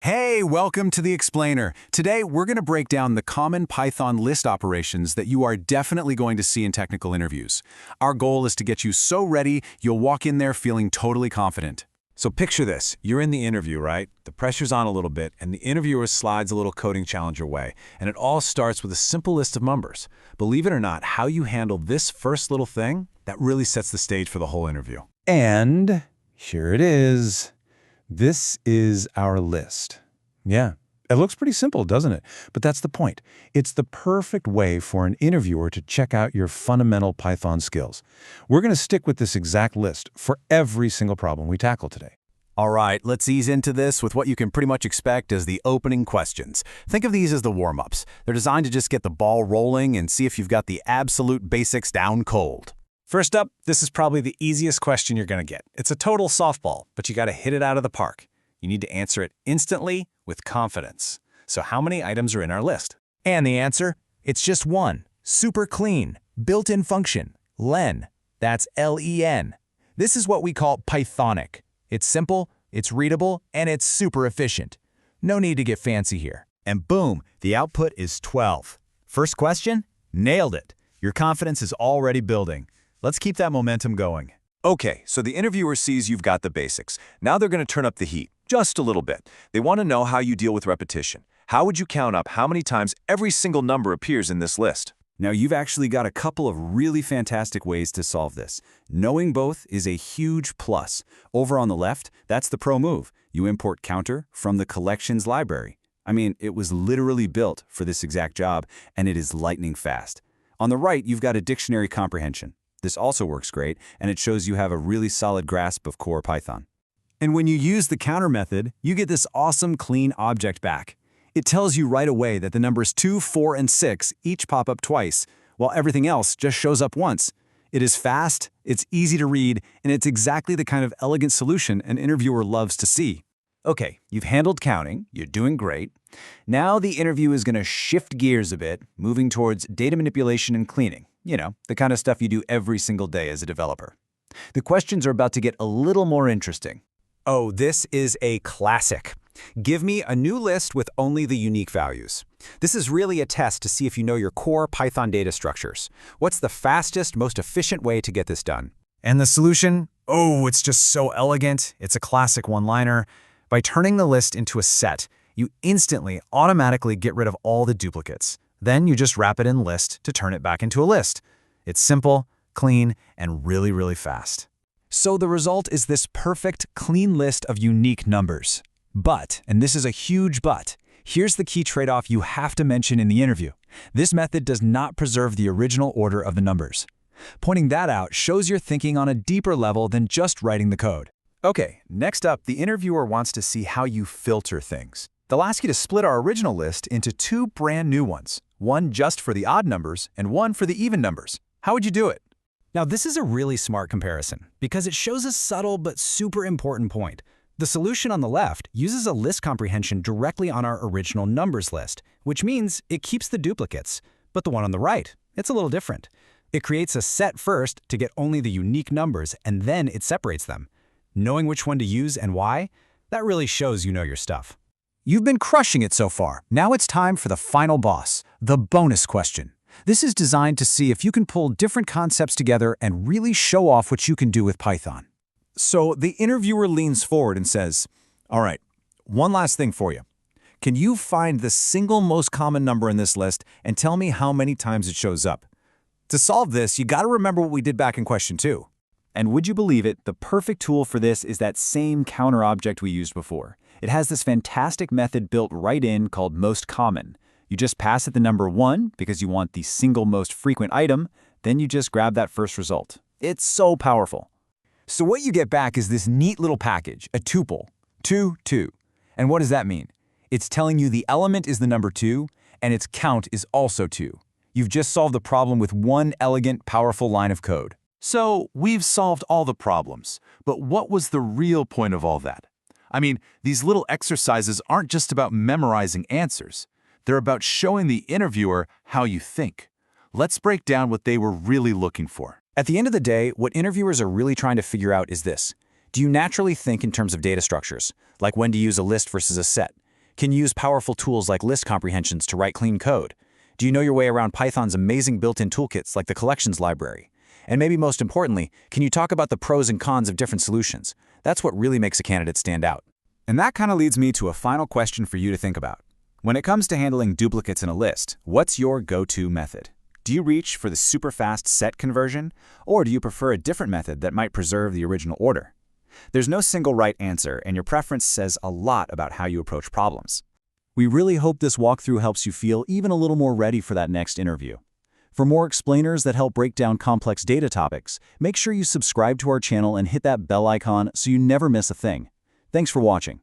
Hey, welcome to the Explainer. Today, we're going to break down the common Python list operations that you are definitely going to see in technical interviews. Our goal is to get you so ready, you'll walk in there feeling totally confident. So picture this, you're in the interview, right? The pressure's on a little bit, and the interviewer slides a little coding challenge your way, and it all starts with a simple list of numbers. Believe it or not, how you handle this first little thing, that really sets the stage for the whole interview. And here it is. This is our list. Yeah, it looks pretty simple, doesn't it? But that's the point. It's the perfect way for an interviewer to check out your fundamental Python skills. We're going to stick with this exact list for every single problem we tackle today. All right, let's ease into this with what you can pretty much expect as the opening questions. Think of these as the warm-ups. They're designed to just get the ball rolling and see if you've got the absolute basics down cold. First up, this is probably the easiest question you're going to get. It's a total softball, but you got to hit it out of the park. You need to answer it instantly with confidence. So how many items are in our list? And the answer? It's just one. Super clean. Built-in function. Len. That's L-E-N. This is what we call Pythonic. It's simple, it's readable, and it's super efficient. No need to get fancy here. And boom, the output is 12. First question? Nailed it. Your confidence is already building. Let's keep that momentum going. Okay, so the interviewer sees you've got the basics. Now they're going to turn up the heat, just a little bit. They want to know how you deal with repetition. How would you count up how many times every single number appears in this list? Now, you've actually got a couple of really fantastic ways to solve this. Knowing both is a huge plus. Over on the left, that's the pro move. You import counter from the collections library. I mean, it was literally built for this exact job, and it is lightning fast. On the right, you've got a dictionary comprehension. This also works great, and it shows you have a really solid grasp of core Python. And when you use the counter method, you get this awesome clean object back. It tells you right away that the numbers 2, 4, and 6 each pop up twice, while everything else just shows up once. It is fast, it's easy to read, and it's exactly the kind of elegant solution an interviewer loves to see. Okay, you've handled counting, you're doing great. Now the interview is going to shift gears a bit, moving towards data manipulation and cleaning. You know, the kind of stuff you do every single day as a developer. The questions are about to get a little more interesting. Oh, this is a classic. Give me a new list with only the unique values. This is really a test to see if you know your core Python data structures. What's the fastest, most efficient way to get this done? And the solution? Oh, it's just so elegant. It's a classic one-liner. By turning the list into a set, you instantly, automatically get rid of all the duplicates. Then you just wrap it in list to turn it back into a list. It's simple, clean, and really, really fast. So the result is this perfect, clean list of unique numbers. But, and this is a huge but, here's the key trade-off you have to mention in the interview. This method does not preserve the original order of the numbers. Pointing that out shows you're thinking on a deeper level than just writing the code. Okay, next up, the interviewer wants to see how you filter things. They'll ask you to split our original list into two brand new ones, one just for the odd numbers and one for the even numbers. How would you do it? Now, this is a really smart comparison because it shows a subtle but super important point. The solution on the left uses a list comprehension directly on our original numbers list, which means it keeps the duplicates. But the one on the right, it's a little different. It creates a set first to get only the unique numbers, and then it separates them. Knowing which one to use and why, that really shows you know your stuff. You've been crushing it so far. Now it's time for the final boss, the bonus question. This is designed to see if you can pull different concepts together and really show off what you can do with Python. So the interviewer leans forward and says, all right, one last thing for you. Can you find the single most common number in this list and tell me how many times it shows up? To solve this, you got to remember what we did back in question 2. And would you believe it, the perfect tool for this is that same counter object we used before. It has this fantastic method built right in called most common. You just pass it the number 1 because you want the single most frequent item, then you just grab that first result. It's so powerful. So what you get back is this neat little package, a tuple, 2, 2. And what does that mean? It's telling you the element is the number 2, and its count is also 2. You've just solved the problem with one elegant, powerful line of code. So we've solved all the problems, but what was the real point of all that? I mean, these little exercises aren't just about memorizing answers. They're about showing the interviewer how you think. Let's break down what they were really looking for. At the end of the day, what interviewers are really trying to figure out is this. Do you naturally think in terms of data structures, like when to use a list versus a set? Can you use powerful tools like list comprehensions to write clean code? Do you know your way around Python's amazing built-in toolkits like the collections library? And maybe most importantly, can you talk about the pros and cons of different solutions? That's what really makes a candidate stand out. And that kind of leads me to a final question for you to think about. When it comes to handling duplicates in a list, what's your go-to method? Do you reach for the super fast set conversion, or do you prefer a different method that might preserve the original order? There's no single right answer, and your preference says a lot about how you approach problems. We really hope this walkthrough helps you feel even a little more ready for that next interview. For more explainers that help break down complex data topics, make sure you subscribe to our channel and hit that bell icon so you never miss a thing. Thanks for watching.